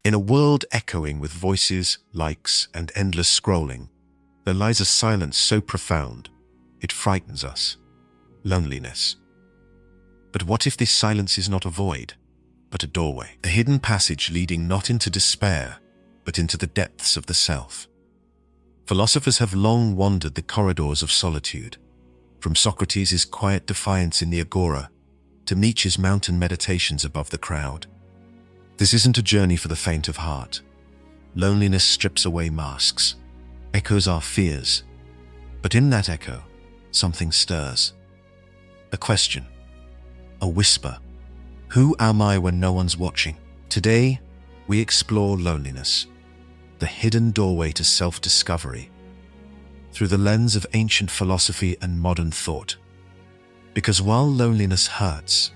In a world echoing with voices, likes, and endless scrolling, there lies a silence so profound, it frightens us. Loneliness. But what if this silence is not a void, but a doorway? A hidden passage leading not into despair, but into the depths of the self. Philosophers have long wandered the corridors of solitude, from Socrates' quiet defiance in the agora to Nietzsche's mountain meditations above the crowd. This isn't a journey for the faint of heart. Loneliness strips away masks, echoes our fears, but in that echo, something stirs. A question, a whisper. Who am I when no one's watching? Today, we explore loneliness, the hidden doorway to self-discovery, through the lens of ancient philosophy and modern thought. Because while loneliness hurts,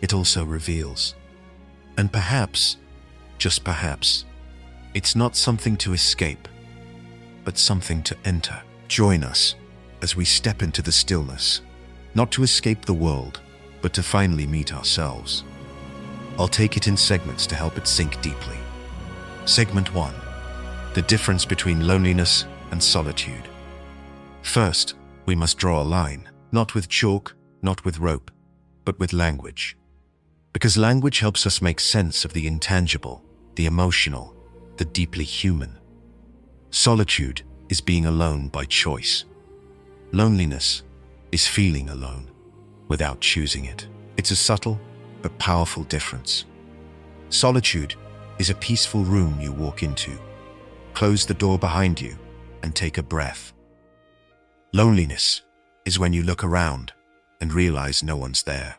it also reveals. And perhaps, just perhaps, it's not something to escape, but something to enter. Join us as we step into the stillness, not to escape the world, but to finally meet ourselves. I'll take it in segments to help it sink deeply. Segment 1. The difference between loneliness and solitude. First, we must draw a line, not with chalk, not with rope, but with language. Because language helps us make sense of the intangible, the emotional, the deeply human. Solitude is being alone by choice. Loneliness is feeling alone without choosing it. It's a subtle but powerful difference. Solitude is a peaceful room you walk into, close the door behind you, and take a breath. Loneliness is when you look around and realize no one's there,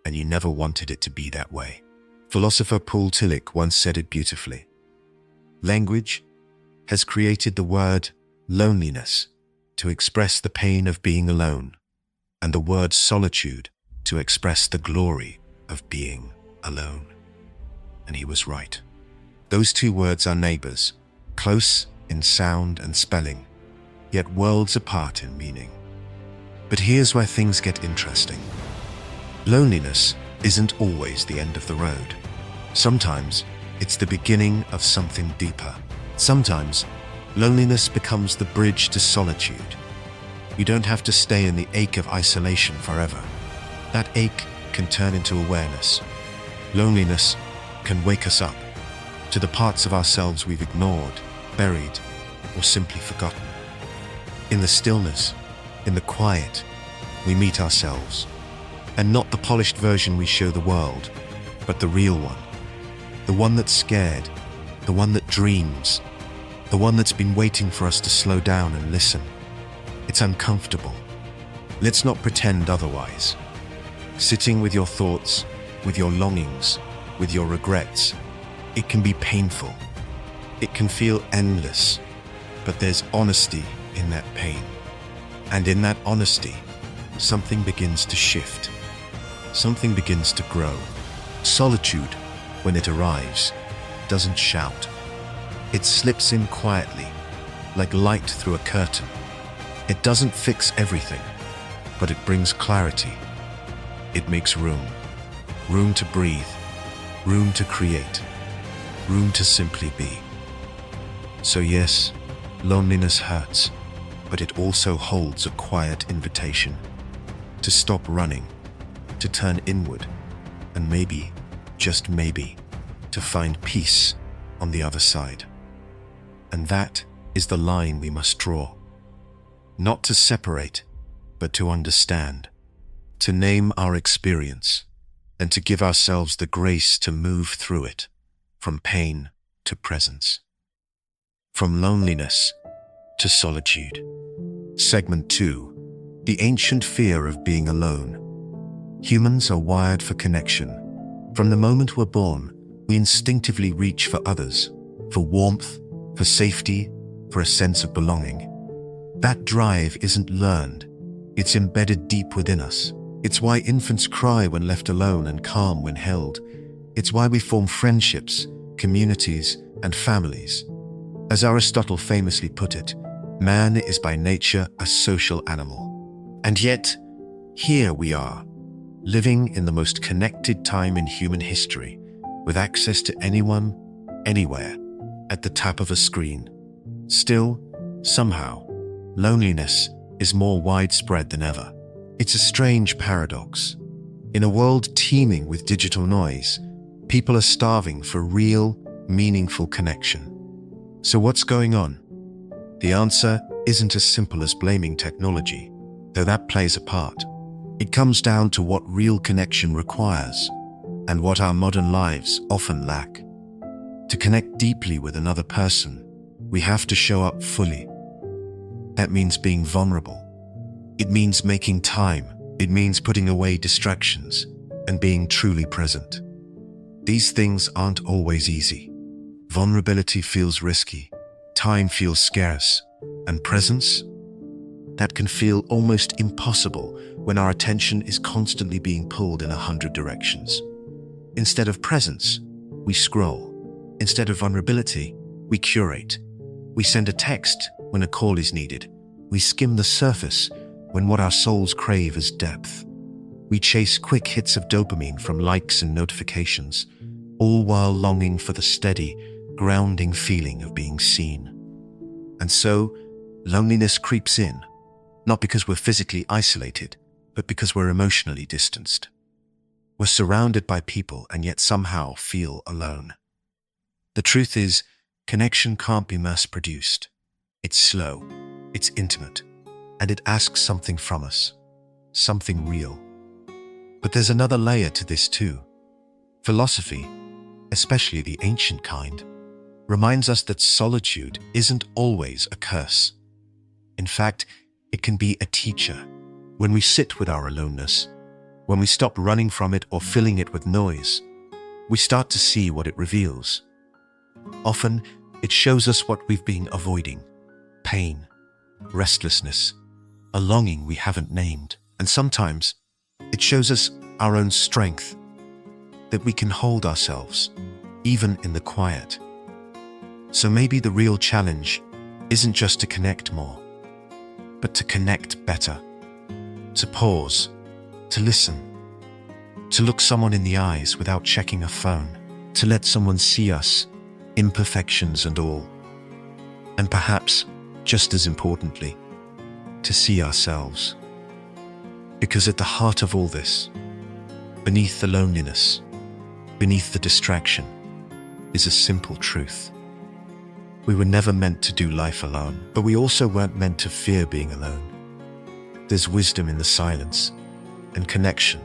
and you never wanted it to be that way. Philosopher Paul Tillich once said it beautifully. Language has created the word loneliness to express the pain of being alone, and the word solitude to express the glory of being alone. And he was right. Those two words are neighbors, close in sound and spelling, yet worlds apart in meaning. But here's where things get interesting. Loneliness isn't always the end of the road. Sometimes it's the beginning of something deeper. Sometimes loneliness becomes the bridge to solitude. You don't have to stay in the ache of isolation forever. That ache can turn into awareness. Loneliness can wake us up to the parts of ourselves we've ignored, buried, or simply forgotten. In the stillness, in the quiet, we meet ourselves. And not the polished version we show the world, but the real one. The one that's scared, the one that dreams, the one that's been waiting for us to slow down and listen. It's uncomfortable. Let's not pretend otherwise. Sitting with your thoughts, with your longings, with your regrets, it can be painful. It can feel endless, but there's honesty in that pain. And in that honesty, something begins to shift. Something begins to grow. Solitude, when it arrives, doesn't shout. It slips in quietly, like light through a curtain. It doesn't fix everything, but it brings clarity. It makes room. Room to breathe. Room to create. Room to simply be. So yes, loneliness hurts, but it also holds a quiet invitation to stop running, to turn inward, and maybe, just maybe, to find peace on the other side. And that is the line we must draw. Not to separate, but to understand, to name our experience, and to give ourselves the grace to move through it, from pain to presence, from loneliness to solitude. Segment 2. The ancient fear of being alone. Humans are wired for connection. From the moment we're born, we instinctively reach for others, for warmth, for safety, for a sense of belonging. That drive isn't learned. It's embedded deep within us. It's why infants cry when left alone and calm when held. It's why we form friendships, communities, and families. As Aristotle famously put it, man is by nature a social animal. And yet, here we are, living in the most connected time in human history, with access to anyone, anywhere, at the tap of a screen. Still, somehow, loneliness is more widespread than ever. It's a strange paradox. In a world teeming with digital noise, people are starving for real, meaningful connection. So what's going on? The answer isn't as simple as blaming technology, though that plays a part. It comes down to what real connection requires, and what our modern lives often lack. To connect deeply with another person, we have to show up fully. That means being vulnerable. It means making time. It means putting away distractions and being truly present. These things aren't always easy. Vulnerability feels risky, time feels scarce, and presence? That can feel almost impossible when our attention is constantly being pulled in 100 directions. Instead of presence, we scroll. Instead of vulnerability, we curate. We send a text when a call is needed. We skim the surface when what our souls crave is depth. We chase quick hits of dopamine from likes and notifications, all while longing for the steady, grounding feeling of being seen. And so, loneliness creeps in, not because we're physically isolated, but because we're emotionally distanced. We're surrounded by people and yet somehow feel alone. The truth is, connection can't be mass-produced. It's slow, it's intimate, and it asks something from us, something real. But there's another layer to this too. Philosophy, especially the ancient kind, reminds us that solitude isn't always a curse. In fact, it can be a teacher. When we sit with our aloneness, when we stop running from it or filling it with noise, we start to see what it reveals. Often, it shows us what we've been avoiding: pain, restlessness, a longing we haven't named. And sometimes, it shows us our own strength, that we can hold ourselves, even in the quiet. So maybe the real challenge isn't just to connect more, but to connect better, to pause, to listen, to look someone in the eyes without checking a phone, to let someone see us, imperfections and all. And perhaps, just as importantly, to see ourselves. Because at the heart of all this, beneath the loneliness, beneath the distraction, is a simple truth. We were never meant to do life alone, but we also weren't meant to fear being alone. There's wisdom in the silence, and connection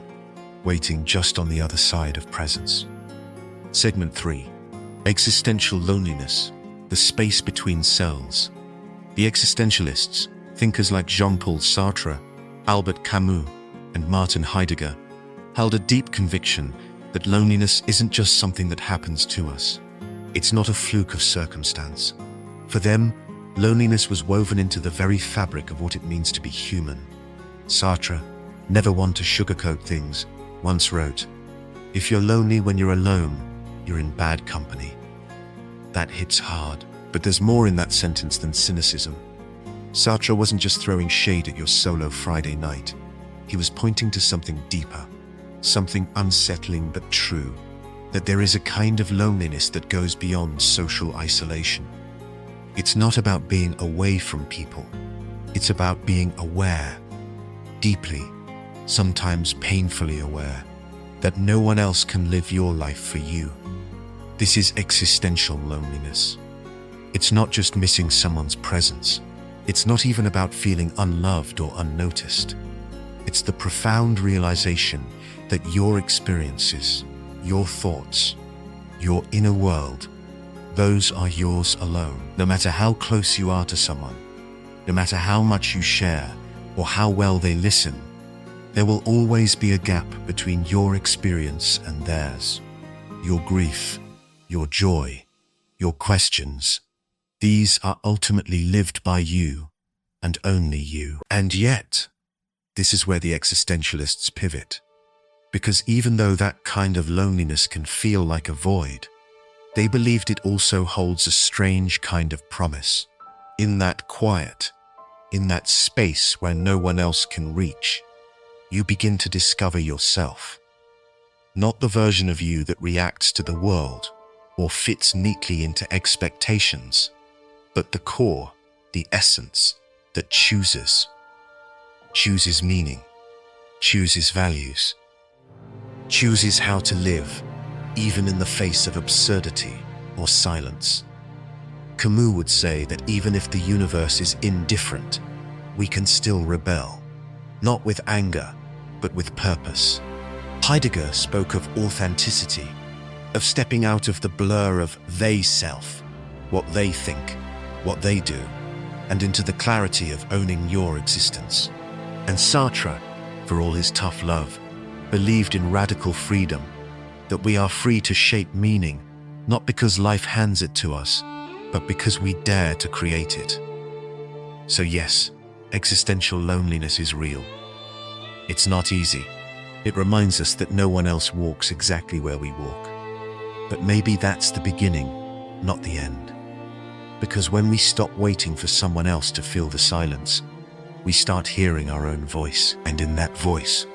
waiting just on the other side of presence. Segment 3. Existential loneliness, the space between selves. The existentialists, thinkers like Jean-Paul Sartre, Albert Camus, and Martin Heidegger, held a deep conviction that loneliness isn't just something that happens to us. It's not a fluke of circumstance. For them, loneliness was woven into the very fabric of what it means to be human. Sartre, never one to sugarcoat things, once wrote, "If you're lonely when you're alone, you're in bad company." That hits hard, but there's more in that sentence than cynicism. Sartre wasn't just throwing shade at your solo Friday night. He was pointing to something deeper, something unsettling but true, that there is a kind of loneliness that goes beyond social isolation. It's not about being away from people. It's about being aware, deeply, sometimes painfully aware, that no one else can live your life for you. This is existential loneliness. It's not just missing someone's presence. It's not even about feeling unloved or unnoticed. It's the profound realization that your experiences, your thoughts, your inner world, those are yours alone. No matter how close you are to someone, no matter how much you share or how well they listen, there will always be a gap between your experience and theirs. Your grief, your joy, your questions, these are ultimately lived by you and only you. And yet, this is where the existentialists pivot. Because even though that kind of loneliness can feel like a void, they believed it also holds a strange kind of promise. In that quiet, in that space where no one else can reach, you begin to discover yourself. Not the version of you that reacts to the world, or fits neatly into expectations, but the core, the essence that chooses meaning, chooses values, chooses how to live, even in the face of absurdity or silence. Camus would say that even if the universe is indifferent, we can still rebel, not with anger, but with purpose. Heidegger spoke of authenticity, of stepping out of the blur of they-self, what they think, what they do, and into the clarity of owning your existence. And Sartre, for all his tough love, believed in radical freedom, that we are free to shape meaning, not because life hands it to us, but because we dare to create it. So yes, existential loneliness is real. It's not easy. It reminds us that no one else walks exactly where we walk. But maybe that's the beginning, not the end. Because when we stop waiting for someone else to fill the silence, we start hearing our own voice, and in that voice,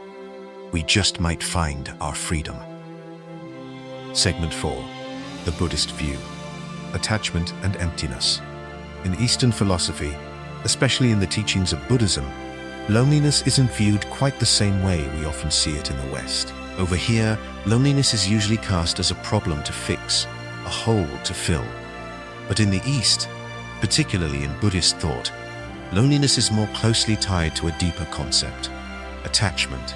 we just might find our freedom. Segment 4. The Buddhist View. Attachment and Emptiness. In Eastern philosophy, especially in the teachings of Buddhism, loneliness isn't viewed quite the same way we often see it in the West. Over here, loneliness is usually cast as a problem to fix, a hole to fill. But in the East, particularly in Buddhist thought, loneliness is more closely tied to a deeper concept: attachment.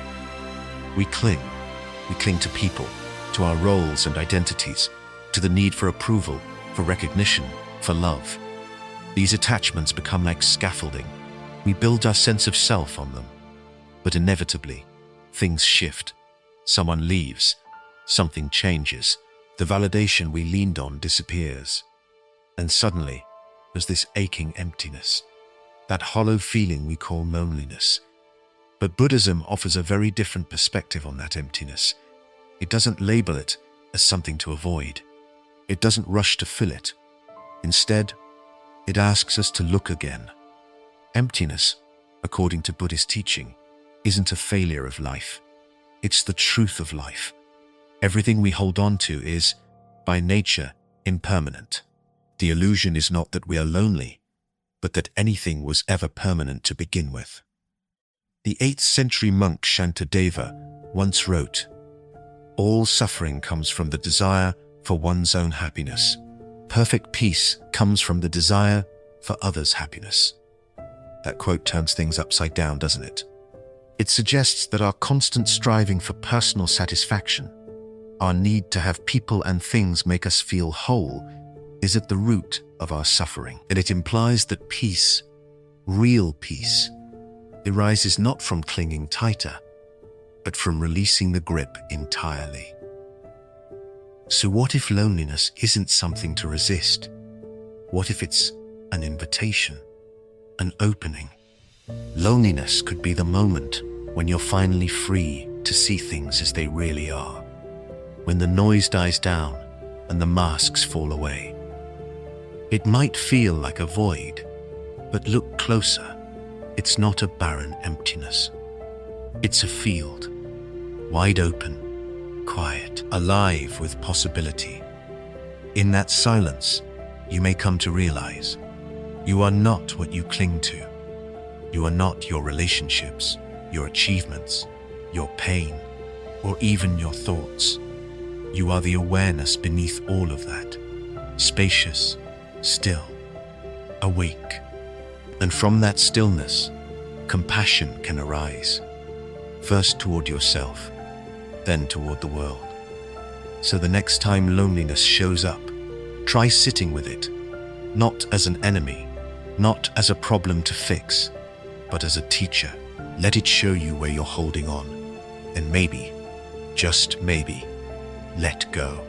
We cling to people, to our roles and identities, to the need for approval, for recognition, for love. These attachments become like scaffolding. We build our sense of self on them. But inevitably, things shift. Someone leaves. Something changes. The validation we leaned on disappears. And suddenly, there's this aching emptiness, that hollow feeling we call loneliness. But Buddhism offers a very different perspective on that emptiness. It doesn't label it as something to avoid. It doesn't rush to fill it. Instead, it asks us to look again. Emptiness, according to Buddhist teaching, isn't a failure of life. It's the truth of life. Everything we hold on to is, by nature, impermanent. The illusion is not that we are lonely, but that anything was ever permanent to begin with. The 8th century monk Shantideva once wrote, "All suffering comes from the desire for one's own happiness. Perfect peace comes from the desire for others' happiness." That quote turns things upside down, doesn't it? It suggests that our constant striving for personal satisfaction, our need to have people and things make us feel whole, is at the root of our suffering. And it implies that peace, real peace, arises not from clinging tighter, but from releasing the grip entirely. So what if loneliness isn't something to resist? What if it's an invitation, an opening? Loneliness could be the moment when you're finally free to see things as they really are, when the noise dies down and the masks fall away. It might feel like a void, but look closer. It's not a barren emptiness. It's a field, wide open, quiet, alive with possibility. In that silence, you may come to realize you are not what you cling to. You are not your relationships, your achievements, your pain, or even your thoughts. You are the awareness beneath all of that, spacious, still, awake. And from that stillness, compassion can arise, first toward yourself, then toward the world. So the next time loneliness shows up, try sitting with it, not as an enemy, not as a problem to fix, but as a teacher. Let it show you where you're holding on, and maybe, just maybe, let go.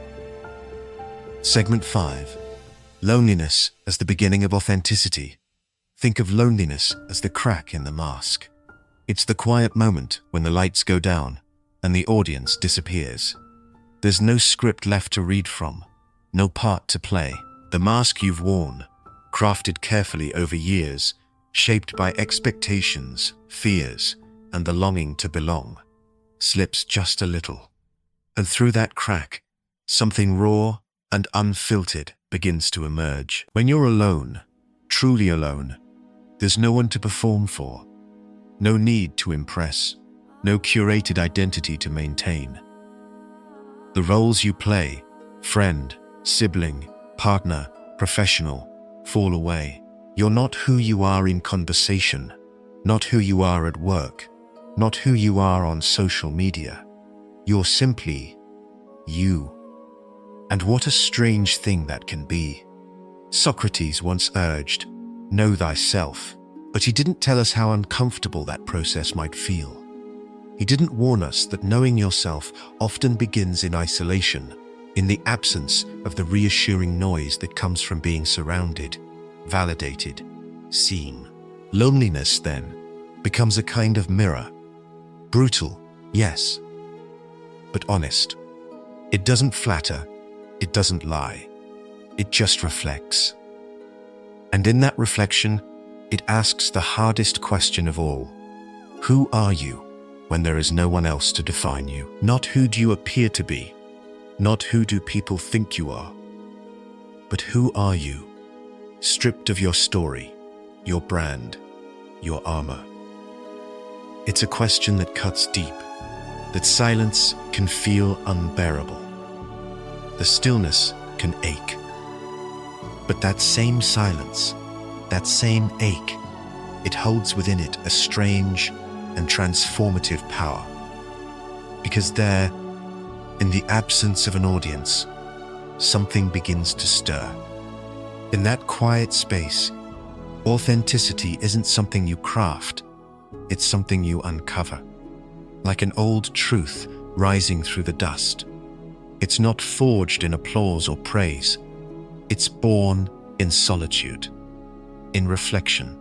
Segment 5. Loneliness as the beginning of authenticity. Think of loneliness as the crack in the mask. It's the quiet moment when the lights go down and the audience disappears. There's no script left to read from, no part to play. The mask you've worn, crafted carefully over years, shaped by expectations, fears, and the longing to belong, slips just a little. And through that crack, something raw, and unfiltered begins to emerge. When you're alone, truly alone, there's no one to perform for, no need to impress, no curated identity to maintain. The roles you play, friend, sibling, partner, professional, fall away. You're not who you are in conversation, not who you are at work, not who you are on social media. You're simply you. And what a strange thing that can be. Socrates once urged, "Know thyself," but he didn't tell us how uncomfortable that process might feel. He didn't warn us that knowing yourself often begins in isolation, in the absence of the reassuring noise that comes from being surrounded, validated, seen. Loneliness, then, becomes a kind of mirror. Brutal, yes, but honest. It doesn't flatter, it doesn't lie, it just reflects. And in that reflection, it asks the hardest question of all. Who are you when there is no one else to define you? Not who do you appear to be, not who do people think you are, but who are you, stripped of your story, your brand, your armor? It's a question that cuts deep, that silence can feel unbearable. The stillness can ache. But that same silence, that same ache, it holds within it a strange and transformative power. Because there, in the absence of an audience, something begins to stir. In that quiet space, authenticity isn't something you craft, it's something you uncover. Like an old truth rising through the dust. It's not forged in applause or praise. It's born in solitude, in reflection,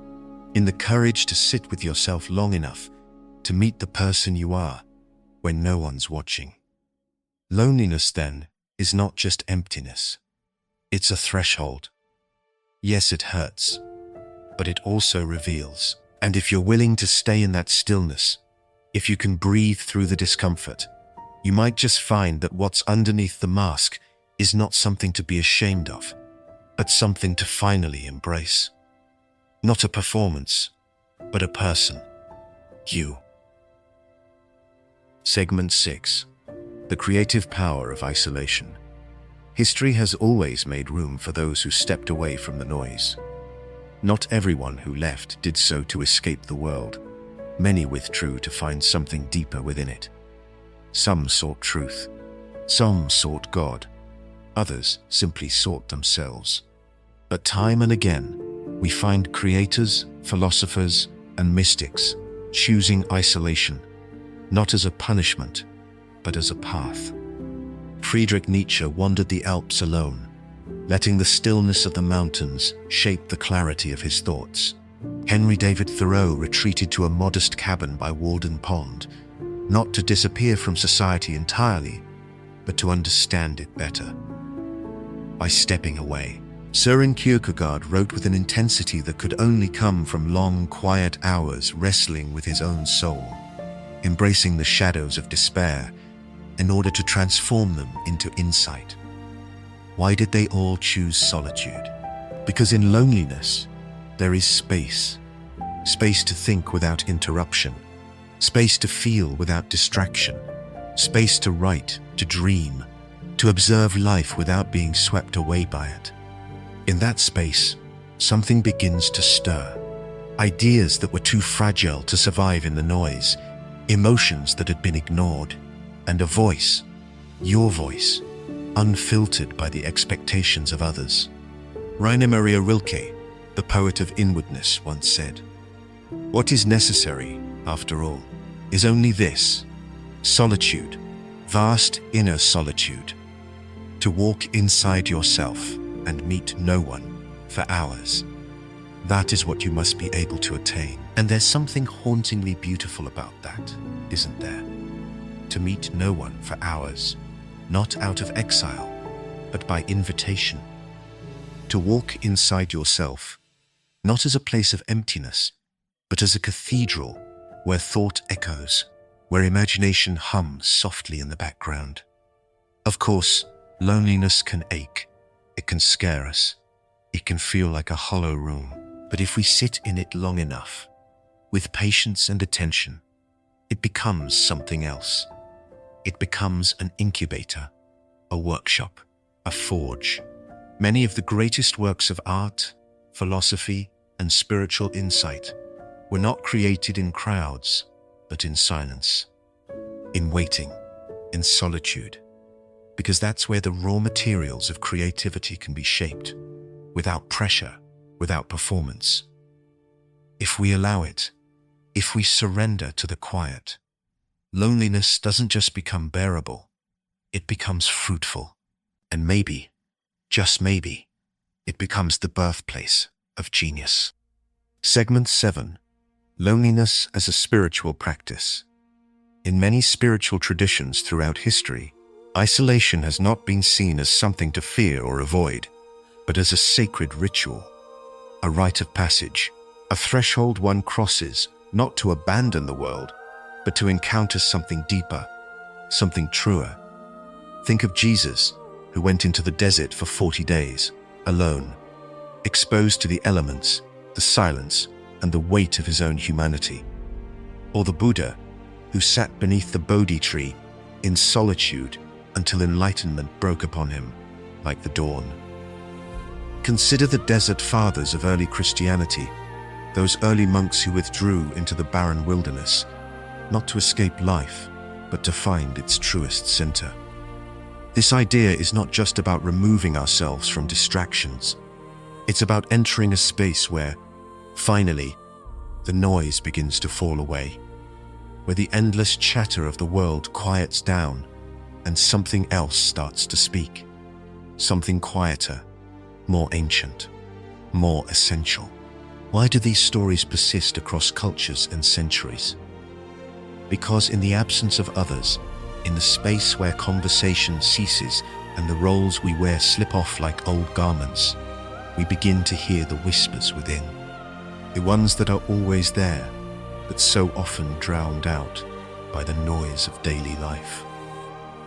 in the courage to sit with yourself long enough to meet the person you are when no one's watching. Loneliness, then, is not just emptiness. It's a threshold. Yes, it hurts, but it also reveals. And if you're willing to stay in that stillness, if you can breathe through the discomfort, you might just find that what's underneath the mask is not something to be ashamed of, but something to finally embrace. Not a performance, but a person. You. Segment 6. The creative power of isolation. History has always made room for those who stepped away from the noise. Not everyone who left did so to escape the world. Many withdrew to find something deeper within it. Some sought truth. Some sought God. Others simply sought themselves. But time and again, we find creators, philosophers, and mystics choosing isolation, not as a punishment, but as a path. Friedrich Nietzsche wandered the Alps alone, letting the stillness of the mountains shape the clarity of his thoughts. Henry David Thoreau retreated to a modest cabin by Walden Pond, not to disappear from society entirely, but to understand it better. By stepping away, Søren Kierkegaard wrote with an intensity that could only come from long, quiet hours wrestling with his own soul, embracing the shadows of despair in order to transform them into insight. Why did they all choose solitude? Because in loneliness, there is space. Space to think without interruption. Space to feel without distraction. Space to write, to dream, to observe life without being swept away by it. In that space, something begins to stir. Ideas that were too fragile to survive in the noise, emotions that had been ignored, and a voice, your voice, unfiltered by the expectations of others. Rainer Maria Rilke, the poet of inwardness, once said, "What is necessary, after all, is only this, solitude, vast inner solitude, to walk inside yourself and meet no one for hours. That is what you must be able to attain." And there's something hauntingly beautiful about that, isn't there? To meet no one for hours, not out of exile, but by invitation. To walk inside yourself, not as a place of emptiness, but as a cathedral where thought echoes, where imagination hums softly in the background. Of course, Loneliness can ache, it can scare us, it can feel like a hollow room. But if we sit in it long enough, with patience and attention, it becomes something else. It becomes an incubator, a workshop, a forge. Many of the greatest works of art, philosophy, and spiritual insight were not created in crowds, but in silence, in waiting, in solitude, because that's where the raw materials of creativity can be shaped, without pressure, without performance. If we allow it, if we surrender to the quiet, loneliness doesn't just become bearable, it becomes fruitful. And maybe, just maybe, it becomes the birthplace of genius. Segment 7. Loneliness as a spiritual practice. In many spiritual traditions throughout history, isolation has not been seen as something to fear or avoid, but as a sacred ritual, a rite of passage, a threshold one crosses not to abandon the world, but to encounter something deeper, something truer. Think of Jesus, who went into the desert for 40 days, alone, exposed to the elements, the silence, and the weight of his own humanity. Or the Buddha, who sat beneath the Bodhi tree in solitude until enlightenment broke upon him like the dawn. Consider the desert fathers of early Christianity, those early monks who withdrew into the barren wilderness, not to escape life, but to find its truest center. This idea is not just about removing ourselves from distractions. It's about entering a space where, finally, the noise begins to fall away, where the endless chatter of the world quiets down and something else starts to speak. Something quieter, more ancient, more essential. Why do these stories persist across cultures and centuries? Because in the absence of others, in the space where conversation ceases and the roles we wear slip off like old garments, we begin to hear the whispers within. The ones that are always there, but so often drowned out by the noise of daily life.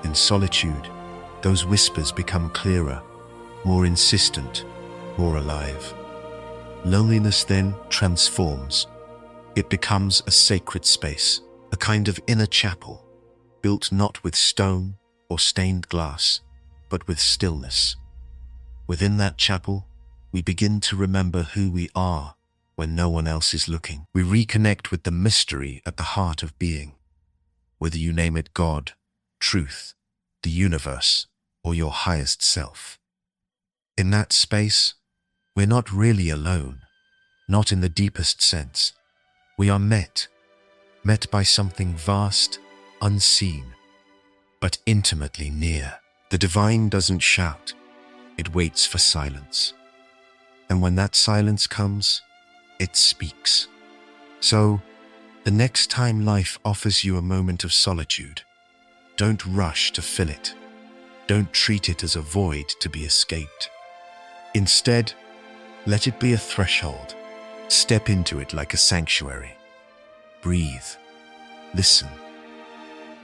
In solitude, those whispers become clearer, more insistent, more alive. Loneliness then transforms. It becomes a sacred space, a kind of inner chapel, built not with stone or stained glass, but with stillness. Within that chapel, we begin to remember who we are when no one else is looking. We reconnect with the mystery at the heart of being, whether you name it God, truth, the universe, or your highest self. In that space, we're not really alone, not in the deepest sense. We are met by something vast, unseen, but intimately near. The divine doesn't shout, it waits for silence. And when that silence comes, it speaks. So, the next time life offers you a moment of solitude, don't rush to fill it. Don't treat it as a void to be escaped. Instead, let it be a threshold. Step into it like a sanctuary. Breathe. Listen.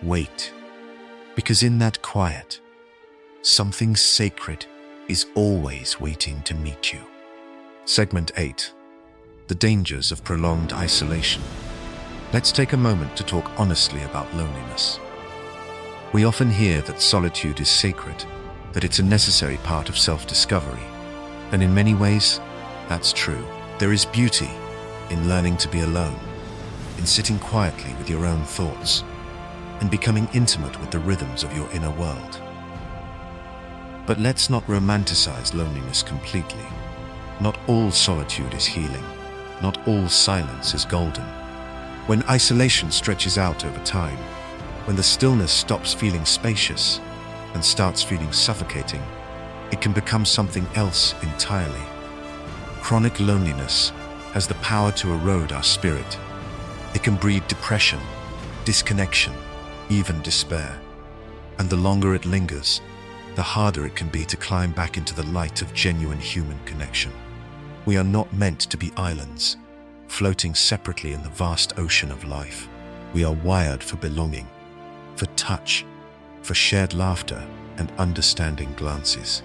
Wait. Because in that quiet, something sacred is always waiting to meet you. Segment 8. The dangers of prolonged isolation. Let's take a moment to talk honestly about loneliness. We often hear that solitude is sacred, that it's a necessary part of self-discovery. And in many ways, that's true. There is beauty in learning to be alone, in sitting quietly with your own thoughts, and becoming intimate with the rhythms of your inner world. But let's not romanticize loneliness completely. Not all solitude is healing. Not all silence is golden. When isolation stretches out over time, when the stillness stops feeling spacious and starts feeling suffocating, it can become something else entirely. Chronic loneliness has the power to erode our spirit. It can breed depression, disconnection, even despair. And the longer it lingers, the harder it can be to climb back into the light of genuine human connection. We are not meant to be islands, floating separately in the vast ocean of life. We are wired for belonging, for touch, for shared laughter, and understanding glances.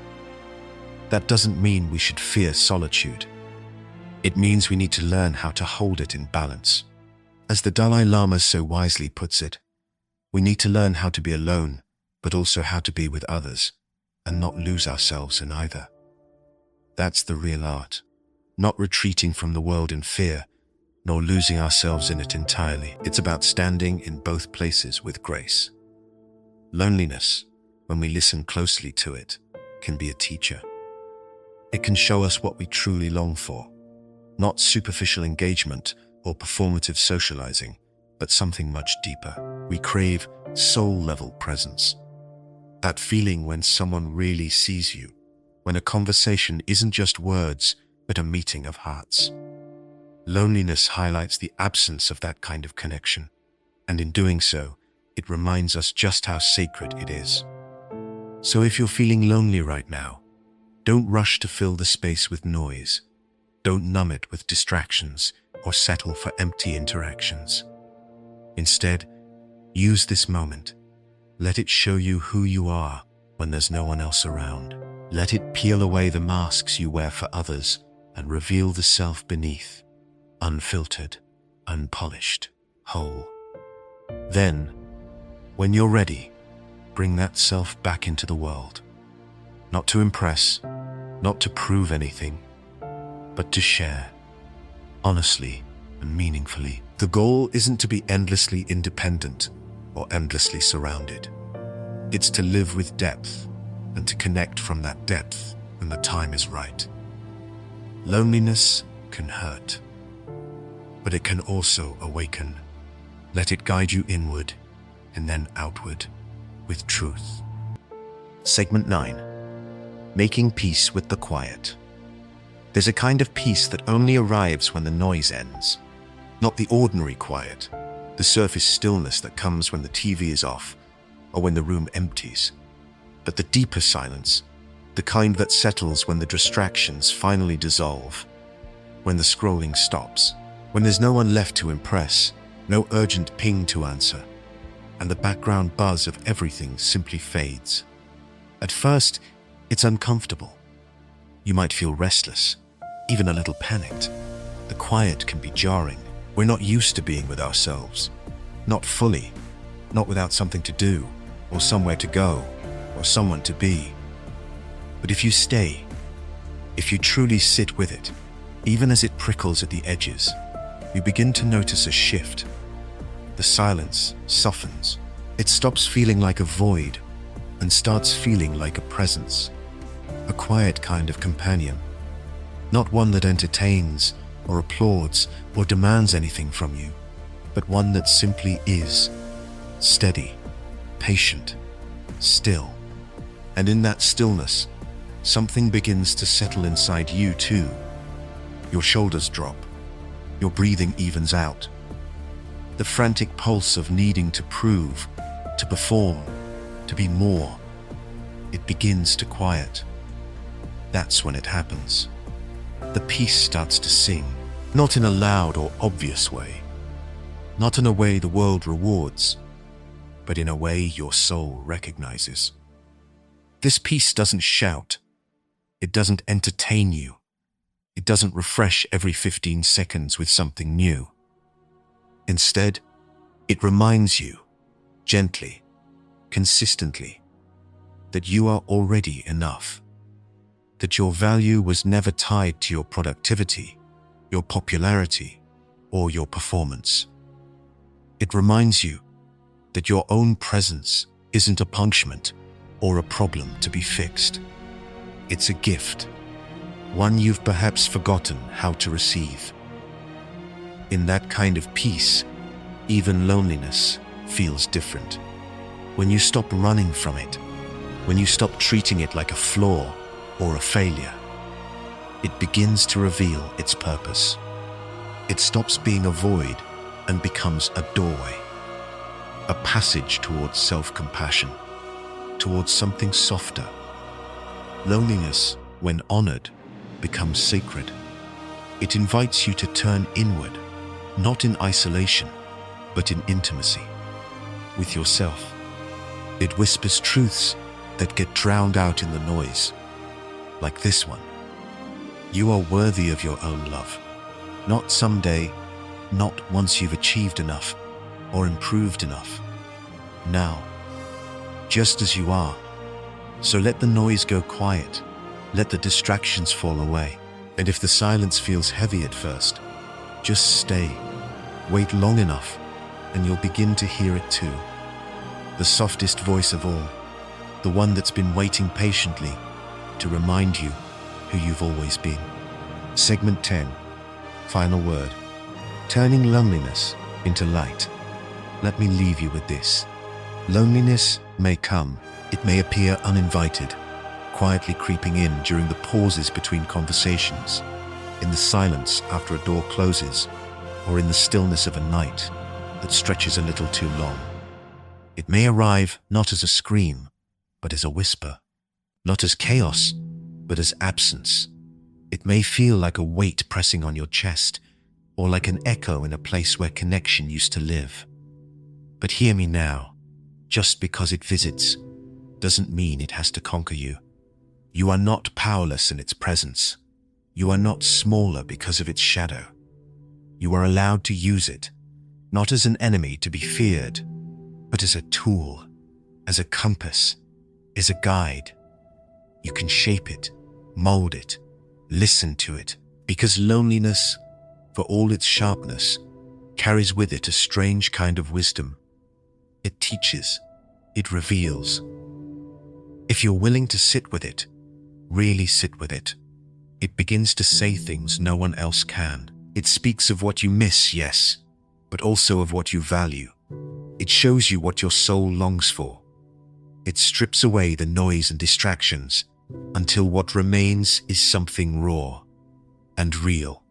That doesn't mean we should fear solitude. It means we need to learn how to hold it in balance. As the Dalai Lama so wisely puts it, we need to learn how to be alone, but also how to be with others, and not lose ourselves in either. That's the real art, not retreating from the world in fear, nor losing ourselves in it entirely. It's about standing in both places with grace. Loneliness, when we listen closely to it, can be a teacher. It can show us what we truly long for, not superficial engagement or performative socializing, but something much deeper. We crave soul-level presence. That feeling when someone really sees you, when a conversation isn't just words, but a meeting of hearts. Loneliness highlights the absence of that kind of connection, and in doing so, it reminds us just how sacred it is. So if you're feeling lonely right now, don't rush to fill the space with noise. Don't numb it with distractions or settle for empty interactions. Instead, use this moment. Let it show you who you are when there's no one else around. Let it peel away the masks you wear for others and reveal the self beneath, unfiltered, unpolished, whole. Then, when you're ready, bring that self back into the world. Not to impress, not to prove anything, but to share, honestly and meaningfully. The goal isn't to be endlessly independent or endlessly surrounded. It's to live with depth and to connect from that depth when the time is right. Loneliness can hurt, but it can also awaken. Let it guide you inward and then outward with truth. Segment 9. Making peace with the quiet. There's a kind of peace that only arrives when the noise ends. Not the ordinary quiet, the surface stillness that comes when the TV is off or when the room empties, but the deeper silence, the kind that settles when the distractions finally dissolve, when the scrolling stops, when there's no one left to impress, no urgent ping to answer, and the background buzz of everything simply fades. At first, it's uncomfortable. You might feel restless, even a little panicked. The quiet can be jarring. We're not used to being with ourselves. Not fully, not without something to do, or somewhere to go, or someone to be. But if you stay, if you truly sit with it, even as it prickles at the edges, you begin to notice a shift. The silence softens. It stops feeling like a void and starts feeling like a presence, a quiet kind of companion, not one that entertains or applauds or demands anything from you, but one that simply is, steady, patient, still. And in that stillness, something begins to settle inside you too. Your shoulders drop, your breathing evens out. The frantic pulse of needing to prove, to perform, to be more, it begins to quiet. That's when it happens. The peace starts to sing, not in a loud or obvious way, not in a way the world rewards, but in a way your soul recognizes. This peace doesn't shout. It doesn't entertain you. It doesn't refresh every 15 seconds with something new. Instead, it reminds you, gently, consistently, that you are already enough, that your value was never tied to your productivity, your popularity, or your performance. It reminds you that your own presence isn't a punishment or a problem to be fixed. It's a gift, one you've perhaps forgotten how to receive. In that kind of peace, even loneliness feels different. When you stop running from it, when you stop treating it like a flaw or a failure, it begins to reveal its purpose. It stops being a void and becomes a doorway, a passage towards self-compassion, towards something softer. Loneliness, when honored, becomes sacred. It invites you to turn inward, not in isolation, but in intimacy with yourself. It whispers truths that get drowned out in the noise, like this one. You are worthy of your own love. Not someday, not once you've achieved enough or improved enough. Now, just as you are. So let the noise go quiet. Let the distractions fall away. And if the silence feels heavy at first, just stay. Wait long enough, and you'll begin to hear it too. The softest voice of all, the one that's been waiting patiently to remind you who you've always been. Segment 10. Final word. Turning loneliness into light. Let me leave you with this. Loneliness may come. It may appear uninvited, quietly creeping in during the pauses between conversations, in the silence after a door closes, or in the stillness of a night that stretches a little too long. It may arrive not as a scream, but as a whisper. Not as chaos, but as absence. It may feel like a weight pressing on your chest, or like an echo in a place where connection used to live. But hear me now. Just because it visits doesn't mean it has to conquer you. You are not powerless in its presence. You are not smaller because of its shadow. You are allowed to use it, not as an enemy to be feared, but as a tool, as a compass, as a guide. You can shape it, mold it, listen to it, because loneliness, for all its sharpness, carries with it a strange kind of wisdom. It teaches, it reveals. If you're willing to sit with it, really sit with it, it begins to say things no one else can. It speaks of what you miss, yes, but also of what you value. It shows you what your soul longs for. It strips away the noise and distractions until what remains is something raw and real.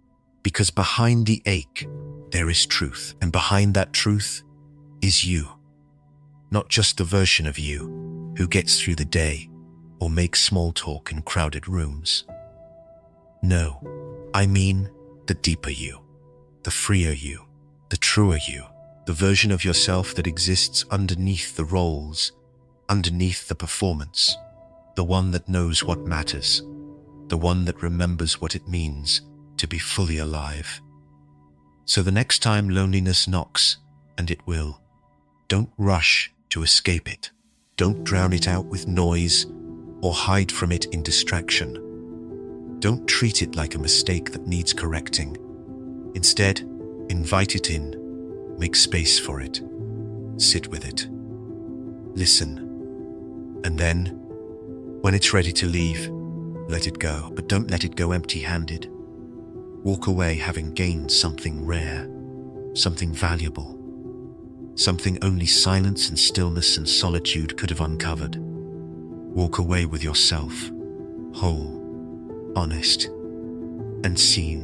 Because behind the ache, there is truth, and behind that truth is you. Not just the version of you who gets through the day or makes small talk in crowded rooms. No, I mean the deeper you, the freer you, the truer you, the version of yourself that exists underneath the roles, underneath the performance, the one that knows what matters, the one that remembers what it means to be fully alive. So the next time loneliness knocks, and it will, don't rush to escape it. Don't drown it out with noise or hide from it in distraction. Don't treat it like a mistake that needs correcting. Instead, invite it in, make space for it, sit with it, listen, and then, when it's ready to leave, let it go, but don't let it go empty-handed. Walk away having gained something rare, something valuable, something only silence and stillness and solitude could have uncovered. Walk away with yourself, whole, honest, and seen.